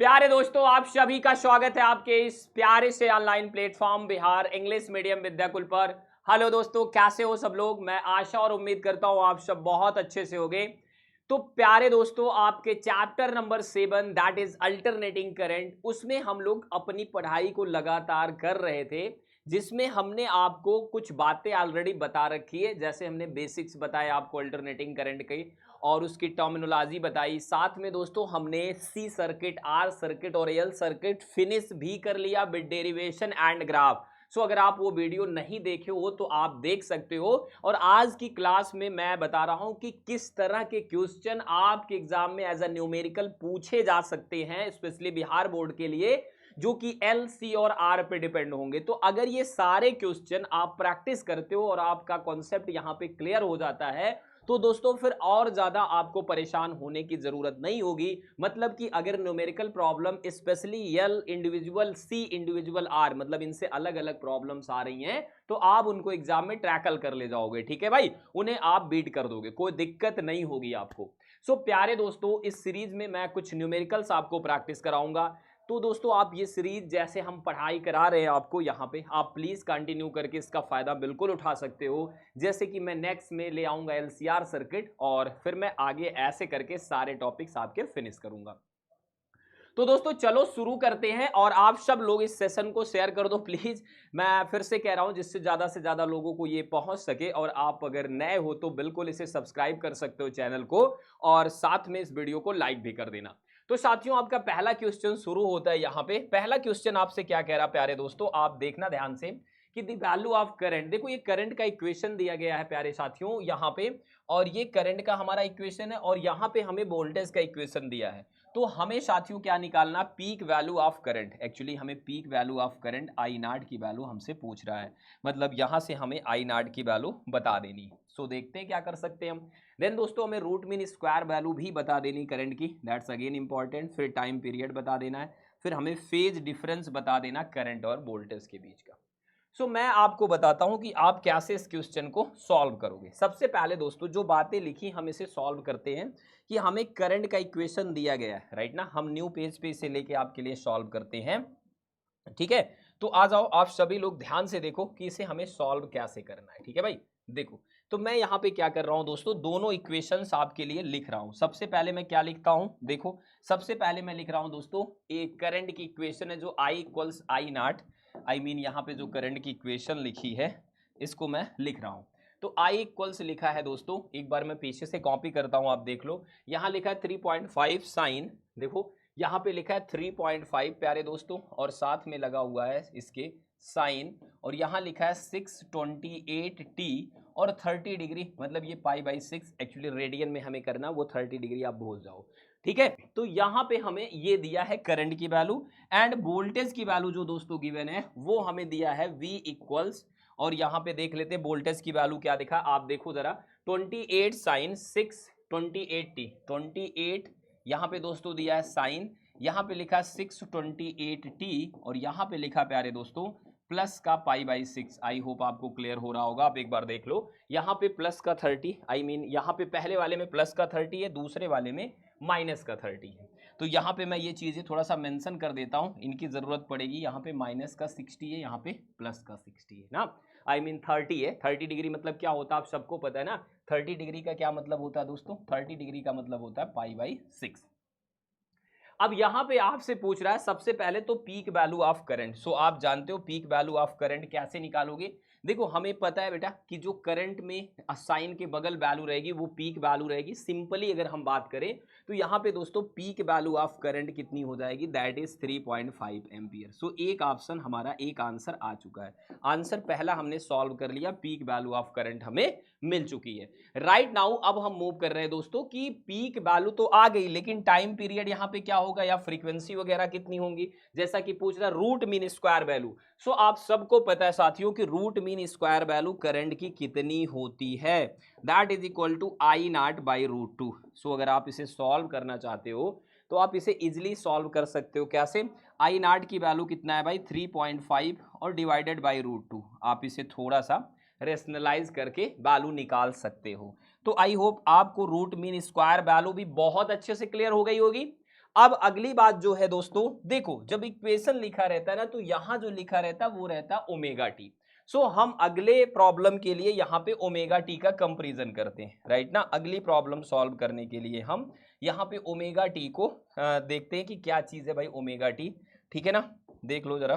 प्यारे दोस्तों, आप सभी का स्वागत है आपके इस प्यारे से online platform Bihar English medium Vidyakul पर। हेलो दोस्तों, कैसे हो सब लोग। मैं आशा और उम्मीद करता हूं आप सब बहुत अच्छे से होंगे। तो प्यारे दोस्तों, आपके chapter number 7 that is alternating current, उसमें हम लोग अपनी पढ़ाई को लगातार कर रहे थे, जिसमें हमने आपको कुछ बातें ऑलरेडी बता रखी है। जैसे हमने बेसिक्स बताए आपको अल्टरनेटिंग करंट की और उसकी टर्मिनोलॉजी बताई। साथ में दोस्तों हमने सी सर्किट, आर सर्किट और एल सर्किट फिनिश भी कर लिया विद डेरिवेशन एंड ग्राफ। सो अगर आप वो वीडियो नहीं देखे हो तो आप देख सकते हो। और आज की क्लास में मैं बता रहा हूं कि किस तरह के क्वेश्चन आपके एग्जाम में एज अ न्यूमेरिकल पूछे जा सकते हैं, स्पेशली बिहार बोर्ड के लिए, जो कि एल, सी और आर पे डिपेंड होंगे। तो अगर ये सारे क्वेश्चन आप प्रैक्टिस करते हो और आपका कॉन्सेप्ट यहां पे क्लियर हो जाता है, तो दोस्तों फिर और ज्यादा आपको परेशान होने की जरूरत नहीं होगी। मतलब कि अगर numerical problem specially L individual, C individual, R मतलब इनसे अलग अलग प्रॉब्लम्स आ रही हैं, तो आप उनको एग्जाम में टैकल कर ले जाओगे। ठीक है भाई, उन्हें आप बीट कर दोगे, कोई दिक्कत नहीं होगी आपको। सो प्यारे दोस्तों, इस सीरीज में मैं कुछ न्यूमेरिकल्स आपको प्रैक्टिस कराऊंगा। तो दोस्तों आप ये सीरीज जैसे हम पढ़ाई करा रहे हैं आपको यहाँ पे, आप प्लीज कंटिन्यू करके इसका फायदा बिल्कुल उठा सकते हो। जैसे कि मैं नेक्स्ट में ले आऊंगा एलसीआर सर्किट और फिर मैं आगे ऐसे करके सारे टॉपिक्स आपके फिनिश करूंगा। तो दोस्तों चलो शुरू करते हैं और आप सब लोग इस सेशन को शेयर कर दो प्लीज। मैं फिर से कह रहा हूं जिससे ज्यादा लोगों को ये पहुंच सके। और आप अगर नए हो तो बिल्कुल इसे सब्सक्राइब कर सकते हो चैनल को, और साथ में इस वीडियो को लाइक भी कर देना। तो साथियों आपका पहला क्वेश्चन शुरू होता है यहाँ पे। पहला क्वेश्चन आपसे क्या कह रहा है प्यारे दोस्तों, आप देखना ध्यान से कि द वैल्यू ऑफ करंट। देखो ये करंट का इक्वेशन दिया गया है प्यारे साथियों यहाँ पे, और ये करंट का हमारा इक्वेशन है और यहाँ पे हमें वोल्टेज का इक्वेशन दिया है। तो हमें साथियों क्या निकालना, peak value of current. Actually हमें peak value of current I naught की वैल्यू हमसे पूछ रहा है, मतलब यहां से हमें आई नॉट की वैल्यू बता देनी। सो देखते हैं क्या कर सकते हैं हम। देन दोस्तों हमें रूट मीन स्क्वायर वैल्यू भी बता देनी करंट की, दैट्स अगेन इंपॉर्टेंट। फिर टाइम पीरियड बता देना है, फिर हमें फेज डिफरेंस बता देना करंट और वोल्टेज के बीच का। सो मैं आपको बताता हूं कि आप कैसे इस क्वेश्चन को सॉल्व करोगे। सबसे पहले दोस्तों जो बातें लिखी हम इसे सॉल्व करते हैं कि हमें करंट का इक्वेशन दिया गया है, राइट ना। हम न्यू पेज पे इसे लेके आपके लिए सॉल्व करते हैं, ठीक है। तो आ जाओ आप सभी लोग ध्यान से देखो कि इसे हमें सॉल्व कैसे करना है, ठीक है भाई। देखो तो मैं यहाँ पे क्या कर रहा हूँ दोस्तों, दोनों इक्वेशंस आपके लिए लिख रहा हूँ। सबसे पहले मैं क्या लिखता हूँ, देखो सबसे पहले मैं लिख रहा हूँ दोस्तों एक करंट की इक्वेशन है जो I equals I not, I mean यहाँ पे जो करंट की इक्वेशन लिखी है इसको मैं लिख रहा हूँ। तो I इक्वल्स लिखा है दोस्तों, एक बार मैं पीछे से कॉपी करता हूँ, आप देख लो। यहाँ लिखा है 3.5 साइन, देखो यहाँ पे लिखा है 3.5 प्यारे दोस्तों, और साथ में लगा हुआ है इसके साइन, और यहाँ लिखा है 628t और 30 डिग्री, मतलब ये π/6। एक्चुअली रेडियन में हमें करना, वो 30 डिग्री आप भूल जाओ, ठीक है। तो यहाँ पे हमें ये दिया है करंट की वैल्यू, एंड वोल्टेज की वैल्यू जो दोस्तों गिवन है वो हमें दिया है V इक्वल्स। और यहाँ पे देख लेते हैं वोल्टेज की वैल्यू क्या दिखा, आप देखो जरा 28 साइन 628t, 28 यहाँ पे दोस्तों दिया है साइन, यहाँ पे लिखा 628t और यहाँ पे लिखा प्यारे दोस्तों प्लस का π/6। आई होप आपको क्लियर हो रहा होगा। आप एक बार देख लो, यहाँ पे प्लस का 30, आई मीन यहाँ पे पहले वाले में प्लस का 30 है, दूसरे वाले में माइनस का 30 है। तो यहाँ पे मैं ये चीजें थोड़ा सा मेंशन कर देता हूँ, इनकी जरूरत पड़ेगी। यहाँ पे माइनस का 60 है, यहाँ पे प्लस का 60 है ना, आई मीन 30 है। 30 डिग्री मतलब क्या होता है आप सबको पता है ना। 30 डिग्री का क्या मतलब होता है दोस्तों, 30 डिग्री का मतलब होता है π/6। अब यहां पे आपसे पूछ रहा है सबसे पहले तो पीक वैल्यू ऑफ करंट। सो आप जानते हो पीक वैल्यू ऑफ करंट कैसे निकालोगे। देखो हमें पता है बेटा कि जो करंट में साइन के बगल वैल्यू रहेगी वो पीक वैल्यू रहेगी। सिंपली अगर हम बात करें तो यहाँ पे दोस्तों पीक वैल्यू ऑफ करंट कितनी हो जाएगी, दैट इज 3.5 एम्पियर। सो एक ऑप्शन हमारा, एक आंसर आ चुका है। आंसर पहला हमने सॉल्व कर लिया, पीक वैल्यू ऑफ करंट हमें मिल चुकी है। राइट नाउ अब हम मूव कर रहे हैं दोस्तों कि पीक वैल्यू तो आ गई, लेकिन टाइम पीरियड यहाँ पे क्या होगा या फ्रीक्वेंसी वगैरह कितनी होंगी, जैसा कि पूछ रहा है root mean square value. So आप सबको पता है साथियों कि root mean square value current की कितनी होती है, that is equal to I naught by √2। So अगर आप इसे सॉल्व करना चाहते हो तो आप इसे इजिली सॉल्व कर सकते हो। कैसे, आई नॉट की वैल्यू कितना है भाई 3.5 और डिवाइडेड बाई √2। आप इसे थोड़ा सा रेशनलाइज करके वैल्यू निकाल सकते हो। तो आई होप आपको रूट मीन स्क्वायर वैल्यू भी बहुत अच्छे से क्लियर हो गई होगी। अब अगली बात जो है दोस्तों, देखो जब इक्वेशन लिखा रहता है ना, तो यहां जो लिखा रहता है वो रहता है ओमेगा टी। सो हम अगले प्रॉब्लम के लिए यहाँ पे ओमेगा टी का कंपैरिजन करते हैं, राइट ना। अगली प्रॉब्लम सॉल्व करने के लिए हम यहाँ पे ओमेगा टी को देखते हैं कि क्या चीज है भाई ओमेगा टी, ठीक है ना। देख लो जरा,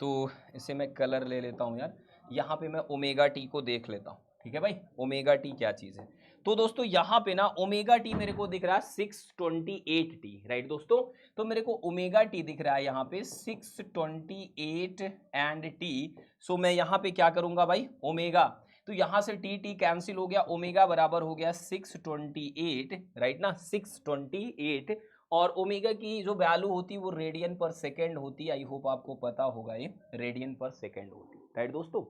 तो इसे मैं कलर ले लेता हूँ यार, यहाँ पे मैं ओमेगा टी को देख लेता हूँ, ठीक है भाई। ओमेगा टी क्या चीज है, तो दोस्तों यहाँ पे ना ओमेगा टी मेरे को दिख रहा है 628 टी, राइट दोस्तों। तो मेरे को ओमेगा टी दिख रहा है यहाँ पे 628 एंड टी। सो मैं यहाँ पे क्या करूंगा भाई, ओमेगा, तो यहाँ से टी टी कैंसिल हो गया, ओमेगा बराबर हो गया 628, राइट ना, 628। और ओमेगा की जो वैल्यू होती है वो रेडियन पर सेकेंड होती है, आई होप आपको पता होगा ये रेडियन पर सेकेंड होती है, राइट दोस्तों।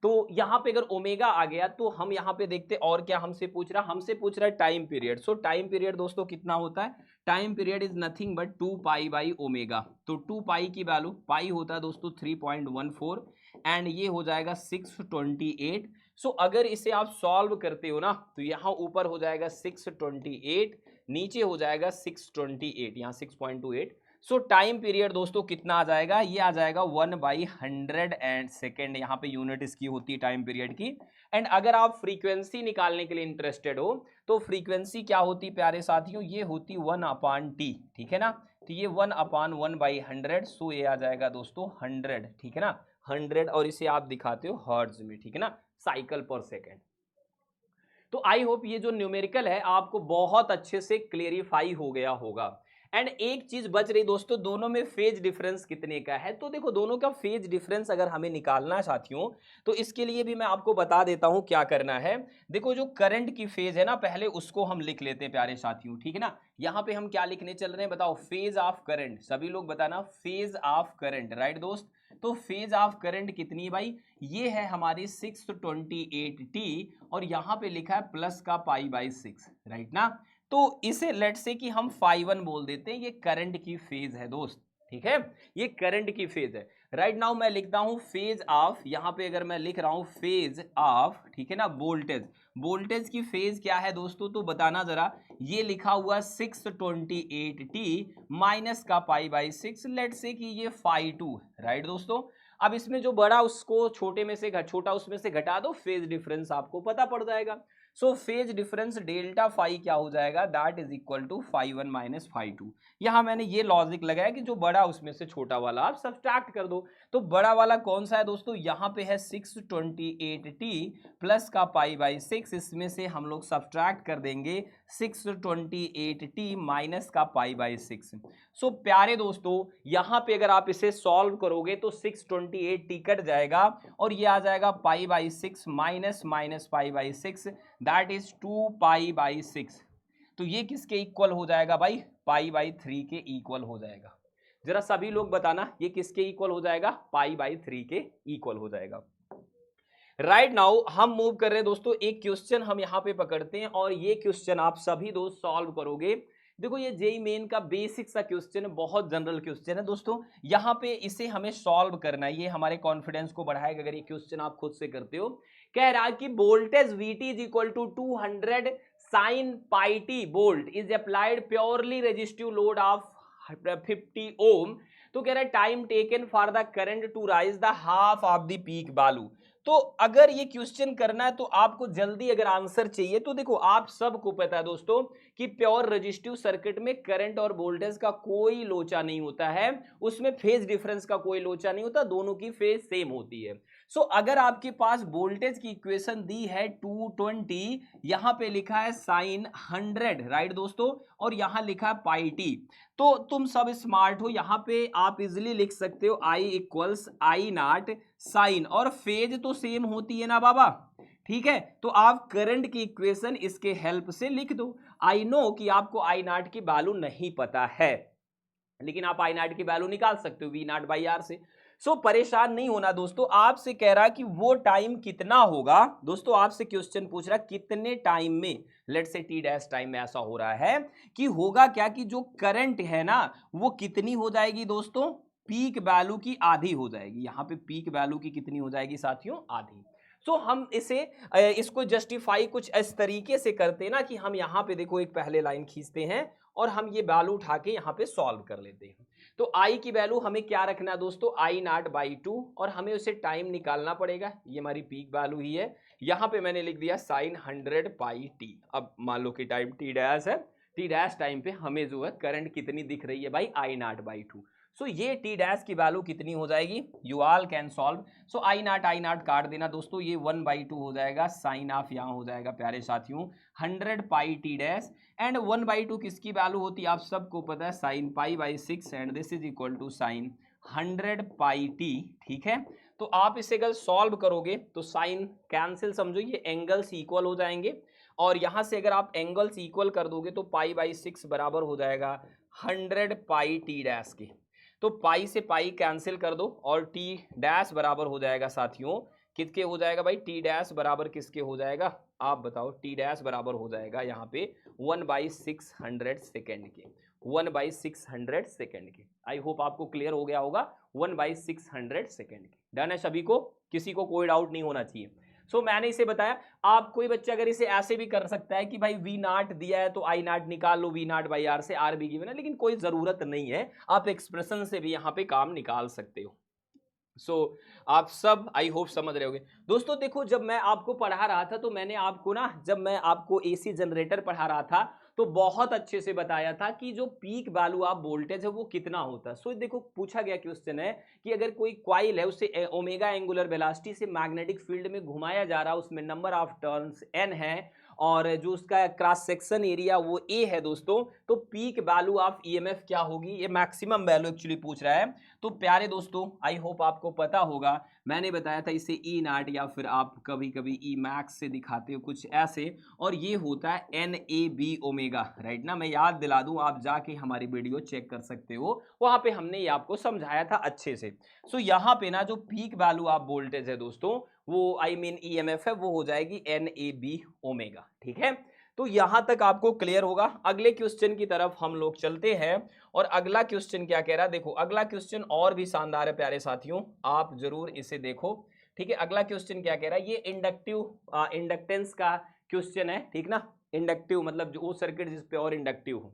तो यहाँ पे अगर ओमेगा आ गया तो हम यहाँ पे देखते और क्या हमसे पूछ रहा है टाइम पीरियड। सो टाइम पीरियड दोस्तों कितना होता है, time period is nothing but 2 pi by omega. तो 2 पाई की वैल्यू, पाई होता है दोस्तों 3.14 एंड ये हो जाएगा 628। सो अगर इसे आप सॉल्व करते हो ना, तो यहाँ ऊपर हो जाएगा 628, नीचे हो जाएगा 628, यहाँ 6.28। सो टाइम पीरियड दोस्तों कितना आ जाएगा, ये आ जाएगा 1/100 एंड सेकेंड, यहाँ पे यूनिट इसकी होती है टाइम पीरियड की। एंड अगर आप फ्रीक्वेंसी निकालने के लिए इंटरेस्टेड हो, तो फ्रीक्वेंसी क्या होती प्यारे साथियों, ये होती 1/t, ठीक है ना। तो ये 1/1/100, सो ये आ जाएगा दोस्तों 100, ठीक है ना, 100। और इसे आप दिखाते हो हर्ट्ज में, ठीक है ना, साइकिल पर सेकेंड। तो आई होप ये जो न्यूमेरिकल है आपको बहुत अच्छे से क्लेरिफाई हो गया होगा। एंड एक चीज बच रही दोस्तों, दोनों में फेज डिफरेंस कितने का है। तो देखो दोनों का फेज डिफरेंस अगर हमें निकालना है साथियों, तो इसके लिए भी मैं आपको बता देता हूं क्या करना है। देखो जो करंट की फेज है ना, पहले उसको हम लिख लेते हैं प्यारे साथियों, ठीक है ना। यहाँ पे हम क्या लिखने चल रहे हैं बताओ, फेज ऑफ करंट, सभी लोग बताना फेज ऑफ करंट, राइट दोस्त। तो फेज ऑफ करंट कितनी है भाई, ये है हमारी 628t, और यहाँ पे लिखा है प्लस का π/6, राइट ना। तो इसे लेट से कि हम φ1 बोल देते हैं, ये करंट की फेज है दोस्त, ठीक है, ये करंट की फेज है। राइट नाउ मैं लिखता हूं फेज ऑफ, यहां पे अगर मैं लिख रहा हूं फेज ऑफ, ठीक है ना, वोल्टेज, वोल्टेज की फेज क्या है दोस्तों, तो बताना जरा। ये लिखा हुआ 628t माइनस का π/6, लेट से कि ये φ2, राइट दोस्तों। अब इसमें जो बड़ा उसको छोटे में से छोटा उसमें से घटा दो, फेज डिफरेंस आपको पता पड़ जाएगा। So phase difference delta phi क्या हो जाएगा, that is equal to φ1 minus φ2। यहां मैंने ये लॉजिक लगाया कि जो बड़ा उसमें से छोटा वाला आप सब्ट्रैक्ट कर दो। तो बड़ा वाला कौन सा है दोस्तों, यहां पे है 628t प्लस का π/6, इसमें से हम लोग सब्ट्रैक्ट कर देंगे 628t माइनस का π/6। सो प्यारे दोस्तों यहां पे अगर आप इसे सॉल्व करोगे तो 628t कट जाएगा, और ये आ जाएगा π/6 माइनस माइनस π/6, दैट इज 2π/6। तो ये किसके इक्वल हो जाएगा भाई, π/3 के इक्वल हो जाएगा। जरा सभी लोग बताना ये किसके इक्वल हो जाएगा, π/3 के इक्वल हो जाएगा। राइट नाउ हम मूव कर रहे हैं दोस्तों, एक क्वेश्चन हम यहां पे पकड़ते हैं, और ये क्वेश्चन आप सभी दोस्त सॉल्व करोगे। देखो ये जेईई मेन का बेसिक सा क्वेश्चन है, बहुत जनरल क्वेश्चन है दोस्तों। यहाँ पे इसे हमें सॉल्व करना है, ये हमारे कॉन्फिडेंस को बढ़ाएगा अगर ये क्वेश्चन आप खुद से करते हो। कह रहा है कि voltage Vt is equal to 200 sin πt volt is applied purely resistive load of 50 ohm. तो कह रहा है time taken for the current to rise the half of the peak value. तो अगर ये क्वेश्चन करना है तो आपको जल्दी अगर आंसर चाहिए, तो देखो आप सबको पता है दोस्तों कि प्योर रेजिस्टिव सर्किट में करंट और वोल्टेज का कोई लोचा नहीं होता है, उसमें फेज डिफरेंस का कोई लोचा नहीं होता, दोनों की फेज सेम होती है। सो अगर आपके पास वोल्टेज की इक्वेशन दी है 220, यहां पे लिखा है साइन 100, राइट दोस्तों, और यहां लिखा है πt, तो तुम सब स्मार्ट हो, यहां पे आप इजिली लिख सकते हो I इक्वल्स I0 साइन, और फेज तो सेम होती है ना बाबा, ठीक है। तो आप करंट की इक्वेशन इसके हेल्प से लिख दो। आई नो कि आपको I0 की वैल्यू नहीं पता है, लेकिन आप I0 की वैल्यू निकाल सकते हो V0/R से। सो परेशान नहीं होना दोस्तों, आपसे कह रहा कि वो टाइम कितना होगा दोस्तों, आपसे क्वेश्चन पूछ रहा कितने टाइम में, लेट से टी डैश टाइम में ऐसा हो रहा है कि होगा क्या कि जो करंट है ना वो कितनी हो जाएगी दोस्तों, पीक वैल्यू की आधी हो जाएगी। यहाँ पे पीक वैल्यू की कितनी हो जाएगी साथियों, आधी। सो हम इसको जस्टिफाई कुछ इस तरीके से करते हैं ना कि हम यहाँ पे देखो एक पहले लाइन खींचते हैं और हम ये वैल्यू उठा के यहाँ पे सॉल्व कर लेते हैं। तो आई की वैल्यू हमें क्या रखना है दोस्तों, आई नॉट बाई 2, और हमें उसे टाइम निकालना पड़ेगा। ये हमारी पीक वैल्यू ही है। यहाँ पे मैंने लिख दिया साइन 100 पाई टी। अब मान लो कि टाइम टी डैश है, टी डैश टाइम पे हमें जो है करंट कितनी दिख रही है भाई, आई नॉट बाई 2। सो ये टी डैश की वैल्यू कितनी हो जाएगी, you all can solve. So I not काट देना दोस्तों, ये 1/2 हो जाएगा, साइन ऑफ यहाँ हो जाएगा प्यारे साथियों 100 पाई टी डैश, एंड 1/2 किसकी वैल्यू होती है आप सबको पता है, sine pi by 6, and this is equal to sine 100 pi T. ठीक है, तो आप इसे अगर सॉल्व करोगे तो साइन कैंसिल, समझो ये एंगल्स इक्वल हो जाएंगे, और यहां से अगर आप एंगल्स इक्वल कर दोगे तो पाई बाई 6 बराबर हो जाएगा 100 पाई टी डैश के। तो पाई से पाई कैंसिल कर दो और टी डैश बराबर हो जाएगा साथियों, किसके हो जाएगा भाई, टी डैश बराबर किसके हो जाएगा, आप बताओ। टी डैश बराबर हो जाएगा यहाँ पे 1/600 सेकेंड के, 1/600 सेकेंड के। आई होप आपको क्लियर हो गया होगा, 1/600 सेकेंड के। डन है सभी को, किसी को कोई डाउट नहीं होना चाहिए। सो मैंने इसे बताया, आप कोई बच्चा अगर इसे ऐसे भी कर सकता है कि भाई वी नॉट दिया है तो आई नॉट निकाल लो, वी नॉट बाई आर से, आर भी गिवन है, लेकिन कोई जरूरत नहीं है, आप एक्सप्रेशन से भी यहाँ पे काम निकाल सकते हो। सो आप सब आई होप समझ रहे होगे दोस्तों। देखो जब मैं आपको पढ़ा रहा था तो मैंने आपको ना, जब मैं आपको एसी जनरेटर पढ़ा रहा था तो बहुत अच्छे से बताया था कि जो पीक वैल्यू ऑफ वोल्टेज है वो कितना होता है। सो देखो पूछा गया क्वेश्चन है कि अगर कोई कॉइल है उसे ओमेगा एंगुलर वेलोसिटी से मैग्नेटिक फील्ड में घुमाया जा रहा है, उसमें नंबर ऑफ टर्न्स n है, और जो उसका क्रॉस सेक्शन एरिया वो a है दोस्तों, तो पीक वैल्यू ऑफ ईएमएफ क्या होगी, ये मैक्सिमम वैल्यू एक्चुअली पूछ रहा है। तो प्यारे दोस्तों आई होप आपको पता होगा, मैंने बताया था इसे ई नॉट या फिर आप कभी कभी ई मैक्स से दिखाते हो कुछ ऐसे, और ये होता है N A B omega, right ना। मैं याद दिला दूं, आप जाके हमारी वीडियो चेक कर सकते हो, वहां पे हमने ये आपको समझाया था अच्छे से। सो यहाँ पे ना जो पीक वैल्यू ऑफ वोल्टेज है दोस्तों, वो आई मीन ईएमएफ है, वो हो जाएगी एन ए बी ओमेगा। ठीक है, तो यहां तक आपको क्लियर होगा। अगले क्वेश्चन की तरफ हम लोग चलते हैं, और अगला क्वेश्चन क्या कह रहा है, देखो अगला क्वेश्चन और भी शानदार है प्यारे साथियों, आप जरूर इसे देखो। ठीक है, अगला क्वेश्चन क्या कह रहा है, ये इंडक्टेंस का क्वेश्चन है, ठीक ना। इंडक्टिव मतलब जो वो सर्किट जिसपे और इंडक्टिव हो।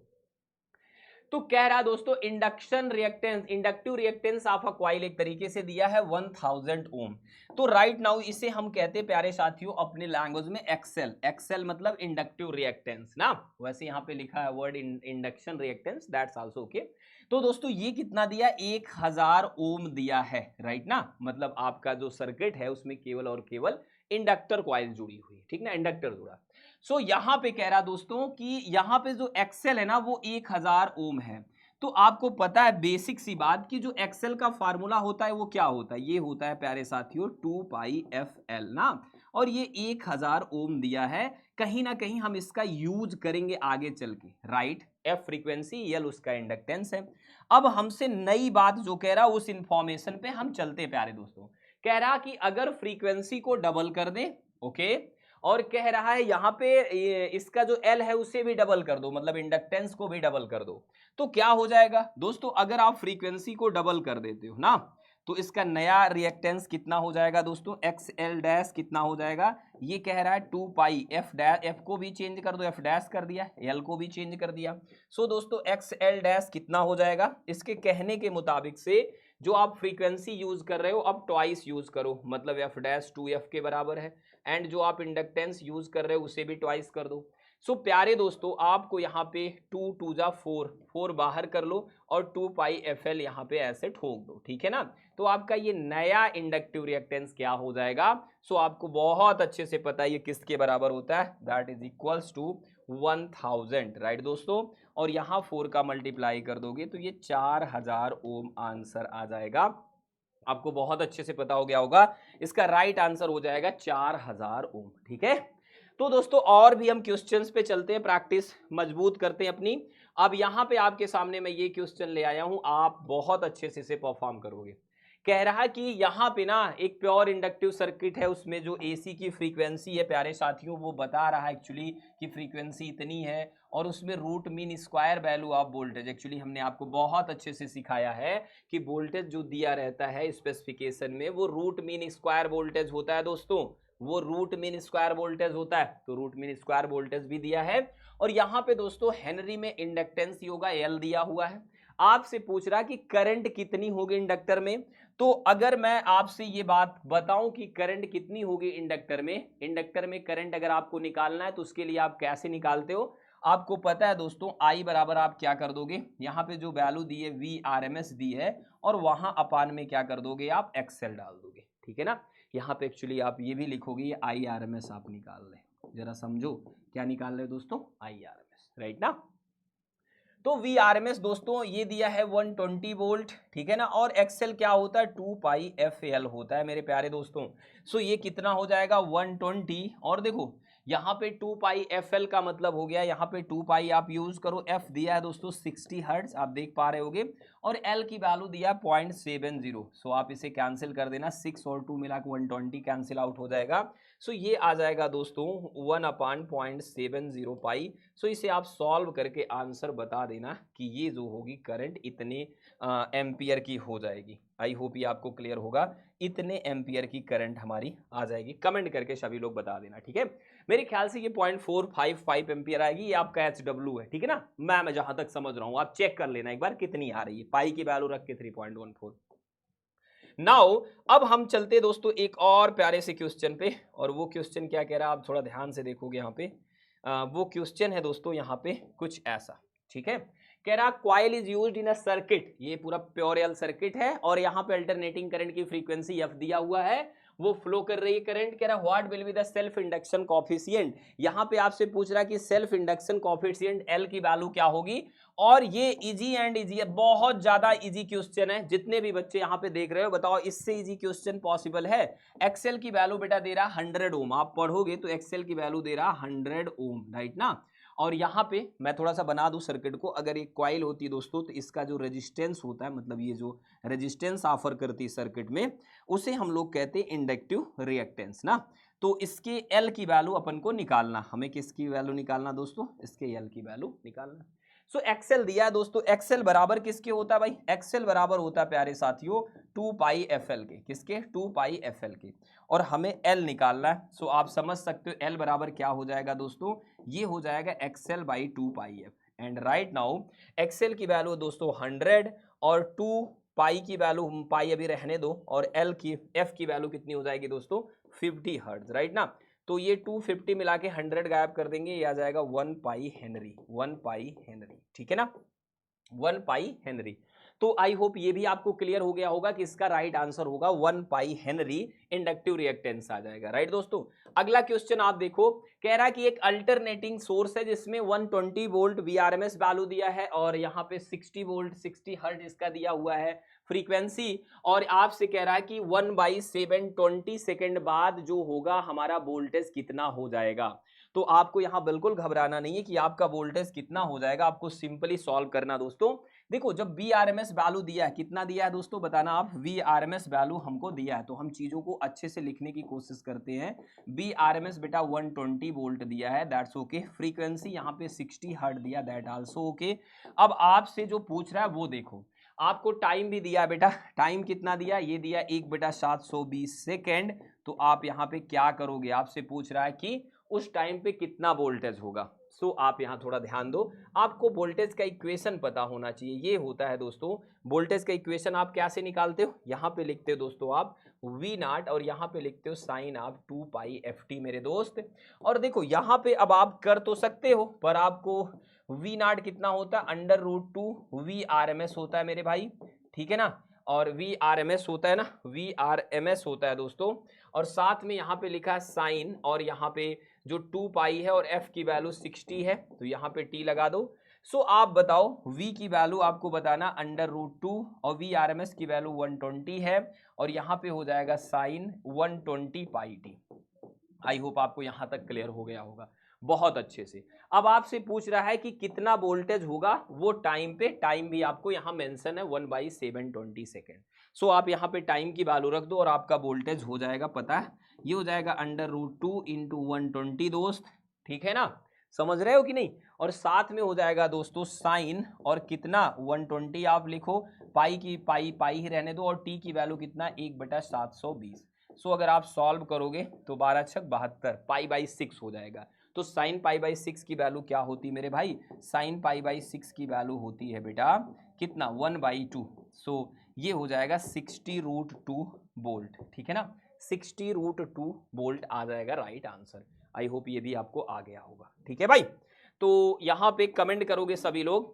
तो कह रहा दोस्तों induction reactance, inductive reactance of a coil एक तरीके से दिया है 1000 ओम। तो राइट नाउ इसे हम कहते हैं प्यारे साथियों अपने लैंग्वेज में एक्सेल, एक्सेल मतलब इंडक्टिव रिएक्टेंस ना, वैसे यहाँ पे लिखा है word induction reactance, that's also okay. तो दोस्तों ये कितना दिया, 1000 ओम दिया है, राइट ना। मतलब आपका जो सर्किट है उसमें केवल और केवल इंडक्टर कॉइल जुड़ी हुई है, ठीक ना, इंडक्टर जुड़ा। सो यहां पे कह रहा दोस्तों कि यहां पे जो एक्सेल है ना वो 1000 ओम है। तो आपको पता है बेसिक सी बात कि जो एक्सेल का फार्मूला होता है वो क्या होता है, ये होता है प्यारे साथियों 2 पाई एफ एल ना, और ये 1000 ओम दिया है। कहीं ना कहीं हम इसका यूज करेंगे आगे चल के, राइट। एफ फ्रीक्वेंसी, एल उसका इंडक्टेंस है। अब हमसे नई बात जो कह रहा उस इंफॉर्मेशन पे हम चलते प्यारे दोस्तों। कह रहा कि अगर फ्रीक्वेंसी को डबल कर दें, ओके, और कह रहा है यहाँ पे इसका जो L है उसे भी डबल कर दो, मतलब इंडक्टेंस को भी डबल कर दो, तो क्या हो जाएगा दोस्तों, अगर आप फ्रीक्वेंसी को डबल कर देते हो ना, तो इसका नया रिएक्टेंस कितना हो जाएगा दोस्तों, एक्स एल डैश कितना हो जाएगा, ये कह रहा है 2 पाई एफ डैश, एफ को भी चेंज कर दो, एफ डैश कर दिया, एल को भी चेंज कर दिया। सो दोस्तों एक्स एल डैश कितना हो जाएगा, इसके कहने के मुताबिक से जो आप फ्रीक्वेंसी यूज कर रहे हो अब ट्वाइस यूज करो, मतलब एफ डैश 2f के बराबर है, एंड जो आप इंडक्टेंस यूज कर रहे हो उसे भी ट्वाइस कर दो। सो प्यारे दोस्तों आपको यहाँ पे 2 2 जा 4, 4 बाहर कर लो और 2 पाई एफ एल यहाँ पे ऐसे ठोक दो, ठीक है ना। तो आपका ये नया इंडक्टिव रिएक्टेंस क्या हो जाएगा, सो आपको बहुत अच्छे से पता है ये किसके बराबर होता है, that is equals to 1000, right दोस्तों। और यहाँ 4 का मल्टीप्लाई कर दोगे तो ये 4000 ओम आंसर आ जाएगा। आपको बहुत अच्छे से पता हो गया होगा, इसका राइट आंसर हो जाएगा 4000 ओम, ठीक है। तो दोस्तों और भी हम क्वेश्चंस पे चलते हैं, प्रैक्टिस मजबूत करते हैं अपनी। अब यहाँ पे आपके सामने मैं ये क्वेश्चन ले आया हूं, आप बहुत अच्छे से इसे परफॉर्म करोगे। कह रहा कि यहाँ पे ना एक प्योर इंडक्टिव सर्किट है, उसमें जो एसी की फ्रीक्वेंसी है प्यारे साथियों वो बता रहा है एक्चुअली कि फ्रीक्वेंसी इतनी है, और उसमें root mean square value of voltage, actually हमने आपको बहुत अच्छे से सिखाया है कि वोल्टेज जो दिया रहता है स्पेसिफिकेशन में वो रूट मीन स्क्वायर वोल्टेज होता है दोस्तों, वो रूट मीन स्क्वायर वोल्टेज होता है। तो रूट मीन स्क्वायर वोल्टेज भी दिया है, और यहाँ पे दोस्तों हेनरी में इंडक्टेंस ही होगा, एल दिया हुआ है। आपसे पूछ रहा कि करंट कितनी होगी इंडक्टर में। तो अगर मैं आपसे ये बात बताऊं कि करंट कितनी होगी इंडक्टर में करंट अगर आपको निकालना है तो उसके लिए आप कैसे निकालते हो, आपको पता है दोस्तों, आई बराबर आप क्या कर दोगे, यहाँ पे जो वैल्यू दी है वी आर एम एस दी है और वहां अपान में क्या कर दोगे, आप एक्सेल डाल दोगे, ठीक है ना। यहाँ पे एक्चुअली आप ये भी लिखोगे, ये आई आर एम एस आप निकाल रहे, जरा समझो क्या निकाल रहे हो दोस्तों, I R M S, right ना। तो वी आर एम एस दोस्तों ये दिया है 120 वोल्ट, ठीक है ना, और एक्सेल क्या होता है 2 पाई एफ एल होता है मेरे प्यारे दोस्तों। सो ये कितना हो जाएगा 120, और देखो यहाँ पे 2 पाई एफ एल का मतलब हो गया, यहाँ पे 2 पाई आप यूज करो, एफ दिया है दोस्तों 60 हर्ट्ज आप देख पा रहे होगे, और एल की वैल्यू दिया 0.70। सो आप इसे कैंसिल कर देना, 6 और 2 मिला के 120 कैंसिल आउट हो जाएगा। सो ये आ जाएगा दोस्तों 1/0.70 पाई। सो इसे आप सॉल्व करके आंसर बता देना कि ये जो होगी करंट इतने एम्पियर की हो जाएगी। आई होप ये आपको क्लियर होगा, इतने एम्पियर की करंट हमारी आ जाएगी। कमेंट करके सभी लोग बता देना, ठीक है। मेरे ख्याल से ये 0.455 एम्पियर आएगी, ये आपका HW है, ठीक है ना। मैं जहां तक समझ रहा हूं, आप चेक कर लेना एक बार कितनी आ रही है, पाई की वैल्यू रख के 3.14। नाउ अब हम चलते दोस्तों एक और प्यारे से क्वेश्चन पे, और वो क्वेश्चन क्या कह रहा है आप थोड़ा ध्यान से देखोगे यहाँ पे। वो क्वेश्चन है दोस्तों यहाँ पे कुछ ऐसा, ठीक है। कह रहा coil is used in a circuit, ये पूरा प्योर एल सर्किट है, और यहाँ पे अल्टरनेटिंग करंट की फ्रीक्वेंसी एफ दिया हुआ है, वो फ्लो कर रही है करंट। कह रहा what will be the self induction coefficient, यहाँ पे आपसे पूछ रहा है कि सेल्फ इंडक्शन कोएफिशिएंट एल की वैल्यू क्या होगी। और ये इजी एंड इजी है, बहुत ज्यादा इजी क्वेश्चन है। जितने भी बच्चे यहाँ पे देख रहे हो बताओ इससे इजी क्वेश्चन पॉसिबल है। एक्सेल की वैल्यू बेटा दे रहा 100 ओम, आप पढ़ोगे तो एक्सेल की वैल्यू दे रहा 100 ओम, राइट ना। और यहाँ पे मैं थोड़ा सा बना दूं सर्किट को, अगर एक कॉइल होती दोस्तों तो इसका जो रेजिस्टेंस होता है, मतलब ये जो रेजिस्टेंस ऑफर करती है सर्किट में, उसे हम लोग कहते हैं इंडक्टिव रिएक्टेंस ना। तो इसके एल की वैल्यू अपन को निकालना, हमें किसकी वैल्यू निकालना दोस्तों, इसके एल की वैल्यू निकालना। सो एक्सेल दिया है दोस्तों, एक्सेल बराबर किसके होता है भाई, एक्सेल बराबर होता है प्यारे साथियों 2 पाई एफ एल के, किसके 2 पाई एफ एल के, और हमें एल निकालना है। सो आप समझ सकते हो एल बराबर क्या हो जाएगा दोस्तों, ये हो जाएगा XL by 2 pi F. And right now XL की वैल्यू दोस्तों 100 और 2 पाई की वैल्यू, पाई अभी रहने दो, और एल की एफ की वैल्यू कितनी हो जाएगी दोस्तों 50 हर्ट्ज, राइट ना। तो ये 250 मिला के 100 गायब कर देंगे, ये आ जाएगा 1 पाई हेनरी, 1 पाई हेनरी, ठीक है ना, 1 पाई हेनरी। तो आई होप ये भी आपको क्लियर हो गया होगा कि इसका राइट आंसर होगा 1 पाई हेनरी इंडक्टिव रिएक्टेंस आ जाएगा, राइट दोस्तों। अगला क्वेश्चन आप देखो, कह रहा है कि एक अल्टरनेटिंग सोर्स है जिसमें 120 वोल्ट वीआरएमएस वैल्यू दिया है, और यहाँ पे 60 वोल्ट 60 हर्ट्ज इसका दिया हुआ है फ्रीक्वेंसी, और आपसे कह रहा है कि 1/720 सेकेंड बाद जो होगा हमारा वोल्टेज कितना हो जाएगा। तो आपको यहाँ बिल्कुल घबराना नहीं है कि आपका वोल्टेज कितना हो जाएगा, आपको सिंपली सॉल्व करना दोस्तों। देखो जब V R M S value दिया है, कितना दिया है दोस्तों बताना आप, V R M S value हमको दिया है, तो हम चीजों को अच्छे से लिखने की कोशिश करते हैं। वी आर एम एस बेटा 120 वोल्ट दिया है, दैट्स ओके। फ्रीक्वेंसी यहाँ पे 60 हर्ट्ज दिया, दैट आल्सो ओके। अब आपसे जो पूछ रहा है वो देखो, आपको टाइम भी दिया बेटा, टाइम कितना दिया, ये दिया 1/720 सेकेंड। तो आप यहाँ पे क्या करोगे, आपसे पूछ रहा है कि उस टाइम पे कितना वोल्टेज होगा। सो आप यहाँ थोड़ा ध्यान दो, आपको वोल्टेज का इक्वेशन पता होना चाहिए। ये होता है दोस्तों वोल्टेज का इक्वेशन, आप कैसे निकालते हो, यहाँ पे लिखते हो दोस्तों आप वी नॉट, और यहाँ पे लिखते हो साइन आप 2 पाई एफ टी मेरे दोस्त। और देखो यहाँ पे अब आप कर तो सकते हो, पर आपको वी नॉट कितना होता है √2 वी आर एम एस होता है मेरे भाई, ठीक है ना। और वी आर एम एस होता है ना, वी आर एम एस होता है दोस्तों, और साथ में यहाँ पे लिखा है साइन, और यहाँ पे जो 2 पाई है और f की वैल्यू 60 है, तो यहाँ पे t लगा दो। सो आप बताओ v की वैल्यू आपको बताना √2, और वी आर एम एस की वैल्यू 120 है, और यहाँ पे हो जाएगा sine 120 pi T. I hope आपको यहाँ तक क्लियर हो गया होगा बहुत अच्छे से। अब आपसे पूछ रहा है कि कितना वोल्टेज होगा वो टाइम पे, टाइम भी आपको यहाँ मेंशन है 1/720 सेकेंड। सो आप यहाँ पे टाइम की वैल्यू रख दो और आपका वोल्टेज हो जाएगा पता है, ये हो जाएगा √2 इंटू 120 दोस्त, ठीक है ना, समझ रहे हो कि नहीं। और साथ में हो जाएगा दोस्तों साइन, और कितना 120 आप लिखो, पाई की पाई ही रहने दो, और टी की वैल्यू कितना 1/720। सो अगर आप सॉल्व करोगे तो 12×6 = 72, पाई/6 हो जाएगा। तो साइन पाई बाई 6 की वैल्यू क्या होती है मेरे भाई, साइन पाई बाई 6 की वैल्यू होती है बेटा कितना 1/2। सो ये हो जाएगा 60√2 वोल्ट, ठीक है ना, 60√2 वोल्ट आ जाएगा राइट आंसर। आई होप ये भी आपको आ गया होगा, ठीक है भाई। तो यहाँ पे कमेंट करोगे सभी लोग।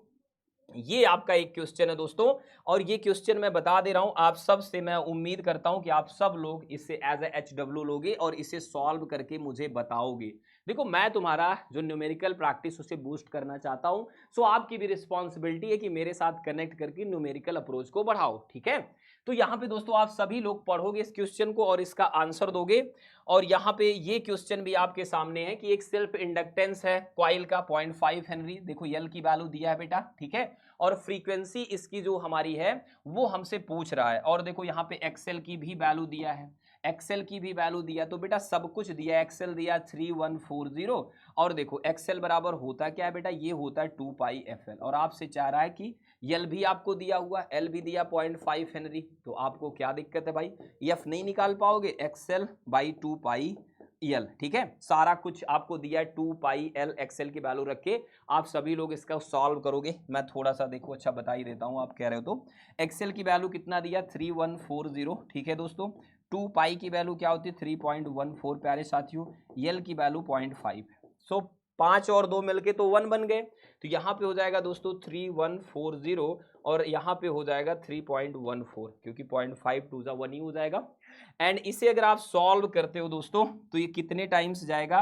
ये आपका एक क्वेश्चन है दोस्तों, और ये क्वेश्चन मैं बता दे रहा हूं आप सब से, मैं उम्मीद करता हूं कि आप सब लोग इसे एज ए HW लोगे और इसे सॉल्व करके मुझे बताओगे। देखो मैं तुम्हारा जो न्यूमेरिकल प्रैक्टिस उसे बूस्ट करना चाहता हूं, सो आपकी भी रिस्पॉन्सिबिलिटी है कि मेरे साथ कनेक्ट करके न्यूमेरिकल अप्रोच को बढ़ाओ, ठीक है। तो यहाँ पे दोस्तों आप सभी लोग पढ़ोगे इस क्वेश्चन को और इसका आंसर दोगे। और यहाँ पे ये क्वेश्चन भी आपके सामने है कि एक सेल्फ इंडक्टेंस है कॉइल का 0.5 हेनरी, देखो यल की वैल्यू दिया है बेटा, ठीक है, और फ्रीक्वेंसी इसकी जो हमारी है वो हमसे पूछ रहा है। और देखो यहाँ पे एक्सेल की भी वैल्यू दिया है, एक्सेल की भी वैल्यू दिया, तो बेटा सब कुछ दिया, एक्सेल दिया 3140, और देखो एक्सेल बराबर होता क्या है बेटा, ये होता है 2πfl, और आपसे चाह रहा है कि यल भी आपको दिया हुआ, एल भी दिया 0.5 हेनरी, तो आपको क्या दिक्कत है भाई, एफ नहीं निकाल पाओगे, एक्सेल बाई 2πl, ठीक है, सारा कुछ आपको दिया है 2πl, एक्सेल की वैल्यू रख के आप सभी लोग इसका सॉल्व करोगे। मैं थोड़ा सा देखो अच्छा बता ही देता हूं, आप कह रहे हो तो एक्सेल की वैल्यू कितना दिया 3140, ठीक है दोस्तों, 2π की वैल्यू क्या होती है 3.14 प्यारे साथियों, यल की वैल्यू 0.5, सो 5 और 2 मिलके तो 1 बन गए, तो यहाँ पे हो जाएगा दोस्तों 3140 और यहाँ पे हो जाएगा 3.14, क्योंकि 0.5 2 जा 1 ही हो जाएगा। एंड इसे अगर आप सॉल्व करते हो दोस्तों तो ये कितने टाइम्स जाएगा,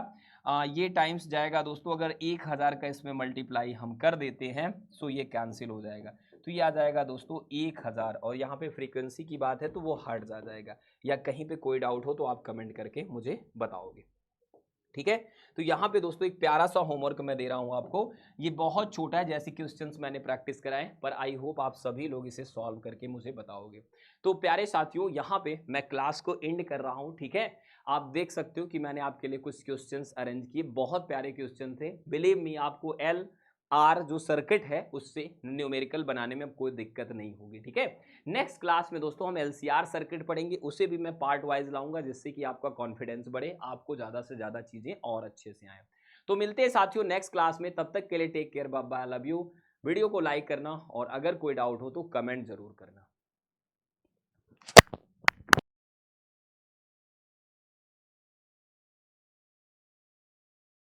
ये टाइम्स जाएगा दोस्तों, अगर 1000 का इसमें मल्टीप्लाई हम कर देते हैं सो ये कैंसिल हो जाएगा, तो ये आ जाएगा दोस्तों 1000, और यहाँ पे फ्रीक्वेंसी की बात है तो वो हर्ट्ज आ जाएगा। या कहीं पे कोई डाउट हो तो आप कमेंट करके मुझे बताओगे, ठीक है। तो यहाँ पे दोस्तों एक प्यारा सा होमवर्क मैं दे रहा हूँ आपको, ये बहुत छोटा है, जैसे क्वेश्चंस मैंने प्रैक्टिस कराए, पर आई होप आप सभी लोग इसे सॉल्व करके मुझे बताओगे। तो प्यारे साथियों यहाँ पे मैं क्लास को एंड कर रहा हूँ, ठीक है। आप देख सकते हो कि मैंने आपके लिए कुछ क्वेश्चंस अरेंज किए, बहुत प्यारे क्वेश्चन थे, बिलीव मी आपको एल आर जो सर्किट है उससे न्यूमेरिकल बनाने में कोई दिक्कत नहीं होगी, ठीक है। नेक्स्ट क्लास में दोस्तों हम LCR सर्किट पढ़ेंगे, उसे भी मैं पार्ट वाइज लाऊंगा जिससे कि आपका कॉन्फिडेंस बढ़े, आपको ज़्यादा से ज़्यादा चीज़ें और अच्छे से आए। तो मिलते हैं साथियों नेक्स्ट क्लास में, तब तक के लिए take care, bye bye, love you. Video को लाइक करना और अगर कोई डाउट हो तो कमेंट जरूर करना।